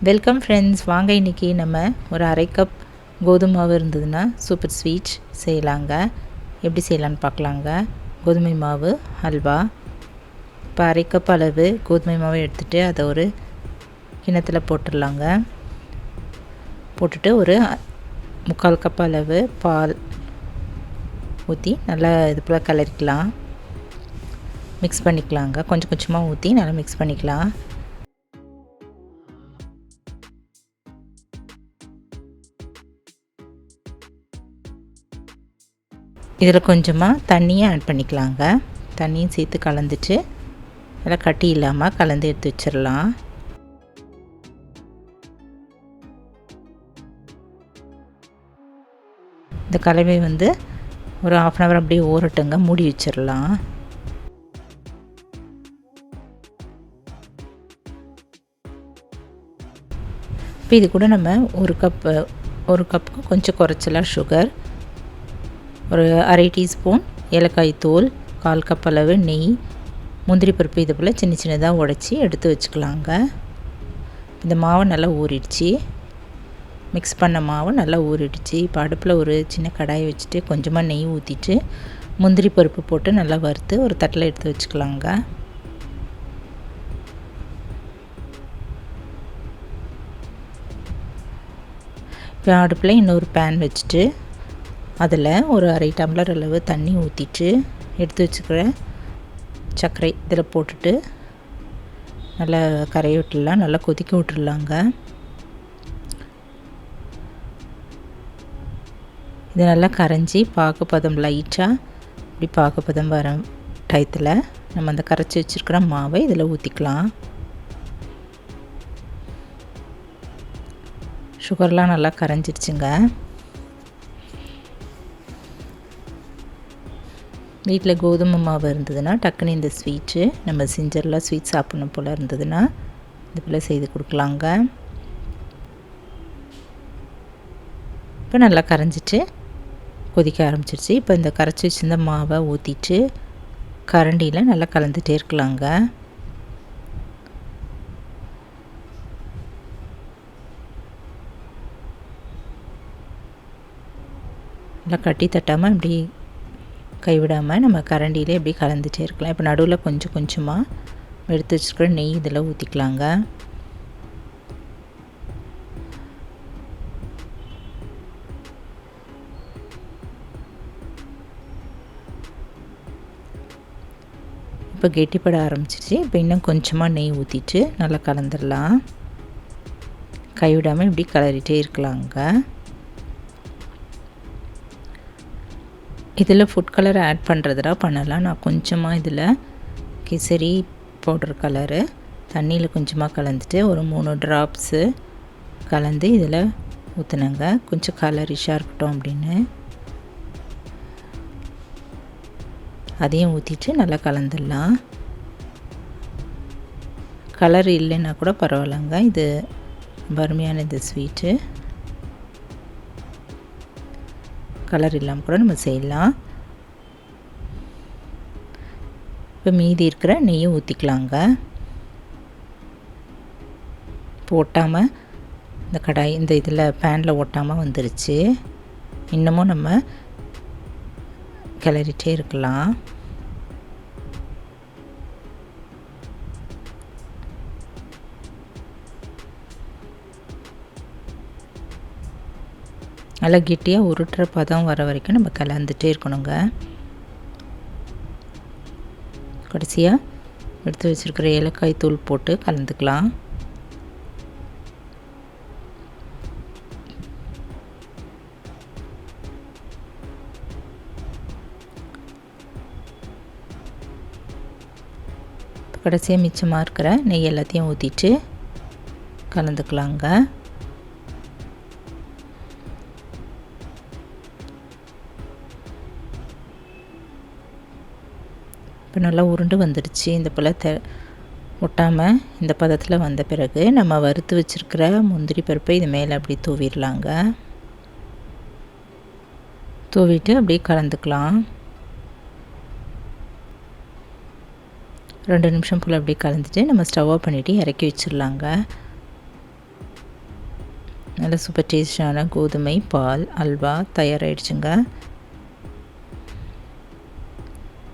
Welcome friends. வாங்க இன்றைக்கி நம்ம ஒரு அரை கப் கோதுமை மாவு இருந்ததுன்னா சூப்பர் ஸ்வீட் செய்யலாங்க. எப்படி செய்யலான்னு பார்க்கலாங்க. கோதுமை மாவு ஹல்வா. இப்போ அரை கப் அளவு கோதுமை மாவு எடுத்துகிட்டு அதை ஒரு கிண்ணத்தில் போட்டுடலாங்க. போட்டுட்டு ஒரு 3/4 கப் அளவு பால் ஊற்றி நல்லா இது போல் கலரிக்கலாம். மிக்ஸ் பண்ணிக்கலாங்க. கொஞ்சம் கொஞ்சமாக ஊற்றி நல்லா மிக்ஸ் பண்ணிக்கலாம். இதில் கொஞ்சமாக தண்ணியை ஆட் பண்ணிக்கலாங்க. தண்ணியும் சேர்த்து கலந்துட்டு நல்லா கட்டி இல்லாமல் கலந்து எடுத்து வச்சிடலாம். இந்த கலவை ஒரு 1/2 hour அப்படியே ஊறட்டுங்க. மூடி வச்சிடலாம். இப்போ இது கூட நம்ம ஒரு கப்புக்கு கொஞ்சம் குறைச்சலாக சுகர், ஒரு அரை டீஸ்பூன் ஏலக்காய் தூள், 1/4 கப் அளவு நெய், முந்திரி பருப்பு இது போல் சின்ன சின்னதாக உடச்சி எடுத்து வச்சுக்கலாங்க. இந்த மாவு நல்லா ஊறிடுச்சு. மிக்ஸ் பண்ண மாவு நல்லா ஊறிடுச்சு. இப்போ அடுப்பில் ஒரு சின்ன கடாயை வச்சுட்டு கொஞ்சமாக நெய் ஊற்றிட்டு முந்திரி பருப்பு போட்டு நல்லா வறுத்து ஒரு தட்டில் எடுத்து வச்சுக்கலாங்க. இப்போ அடுப்பில் இன்னொரு பேன் வச்சுட்டு அதில் ஒரு அரை டம்ளர் அளவு தண்ணி ஊற்றிட்டு எடுத்து வச்சுக்கிற சர்க்கரை இதில் போட்டுட்டு நல்லா கரைய விட்டுடலாம். நல்லா கொதிக்க விட்டுடலாங்க. இது நல்லா கரைஞ்சி பாகுப்பதம் லைட்டாக இப்படி பாகுப்பதம் வர டயத்தில் நம்ம அந்த கரைச்சி வச்சுருக்கிற மாவை இதில் ஊற்றிக்கலாம். சுகர்லாம் நல்லா கரைஞ்சிடுச்சுங்க. வீட்டில் கோதுமை மாவு இருந்ததுன்னா டக்குன்னு இந்த ஸ்வீட்டு நம்ம செஞ்சரில் ஸ்வீட் சாப்பிடணும் போல் இருந்ததுன்னா இது போல் செய்து கொடுக்கலாங்க. இப்போ நல்லா கரைஞ்சிட்டு கொதிக்க ஆரம்பிச்சிருச்சு. இப்போ இந்த கரைச்சி வச்சிருந்த மாவை ஊற்றிட்டு கரண்டியில் நல்லா கலந்துகிட்டே இருக்கலாங்க. நல்லா கட்டி தட்டாமல் இப்படி கைவிடாமல் நம்ம கரண்டியிலே இப்படி கலந்துகிட்டே இருக்கலாம். இப்போ நடுவில் கொஞ்சம் கொஞ்சமாக எடுத்து வச்சுருக்கிற நெய் இதில் ஊற்றிக்கலாங்க. இப்போ கெட்டிப்பட ஆரம்பிச்சிச்சு. இப்போ இன்னும் கொஞ்சமாக நெய் ஊற்றிட்டு நல்லா கலந்துடலாம். கைவிடாமல் இப்படி கலரிட்டே இருக்கலாங்க. இதில் ஃபுட் கலர் ஆட் பண்ணுறதுனா பண்ணலாம். நான் கொஞ்சமாக இதில் கேசரி பவுடர் கலரு தண்ணியில் கொஞ்சமாக கலந்துட்டு ஒரு 3 ட்ராப்ஸு கலந்து இதில் ஊற்றுனங்க. கொஞ்சம் கலரிஷாக இருக்கட்டும் அப்படின்னு அதையும் ஊற்றிட்டு நல்லா கலந்துடலாம். கலர் இல்லைன்னா கூட பரவாயில்லைங்க. இது அருமையான இந்த ஸ்வீட்டு கலர் இல்லாமல் கூட நம்ம செய்யலாம். இப்போ மீதி இருக்கிற நெய்யும் ஊற்றிக்கலாங்க. இப்போ ஒட்டாமல் இந்த கடாய் இந்த இதில் பேனில் ஒட்டாமல் வந்துருச்சு. இன்னமும் நம்ம கிளறிட்டே இருக்கலாம். நல்லா கெட்டியாக உருட்டுற பதம் வர வரைக்கும் நம்ம கலந்துகிட்டே இருக்கணுங்க. கடைசியாக எடுத்து வச்சுருக்கிற ஏலக்காய் தூள் போட்டு கலந்துக்கலாம். கடைசியாக மிச்சமாக இருக்கிற நெய் எல்லாத்தையும் ஊற்றிட்டு கலந்துக்கலாங்க. இப்போ நல்லா உருண்டு வந்துடுச்சு. இந்த போல் ஒட்டாமல் இந்த பதத்தில் வந்த பிறகு நம்ம வறுத்து வச்சுருக்கிற முந்திரி பருப்பை இது மேலே அப்படி தூவிடலாங்க. தூவிட்டு அப்படியே கலந்துக்கலாம். 2 நிமிஷம் போல் அப்படியே கலந்துட்டு நம்ம ஸ்டவ் ஆஃப் பண்ணிவிட்டு இறக்கி வச்சிடலாங்க. நல்ல சூப்பர் டேஸ்டான கோதுமை பால் அல்வா தயாராகிடுச்சுங்க.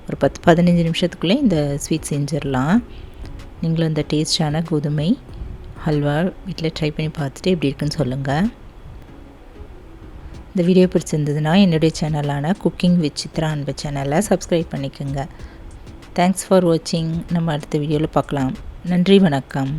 ஒரு 10-15 நிமிஷத்துக்குள்ளே இந்த ஸ்வீட் செஞ்சிடலாம். நீங்களும் இந்த டேஸ்டான கோதுமை ஹல்வா வீட்டில் ட்ரை பண்ணி பார்த்துட்டு எப்படி இருக்குன்னு சொல்லுங்கள். இந்த வீடியோ பிடிச்சிருந்ததுன்னா என்னுடைய சேனலான குக்கிங் வித் சித்ரா அன்பு சேனலை சப்ஸ்கிரைப் பண்ணிக்கோங்க. தேங்க்ஸ் ஃபார் வாட்சிங். நம்ம அடுத்த வீடியோவில் பார்க்கலாம். நன்றி, வணக்கம்.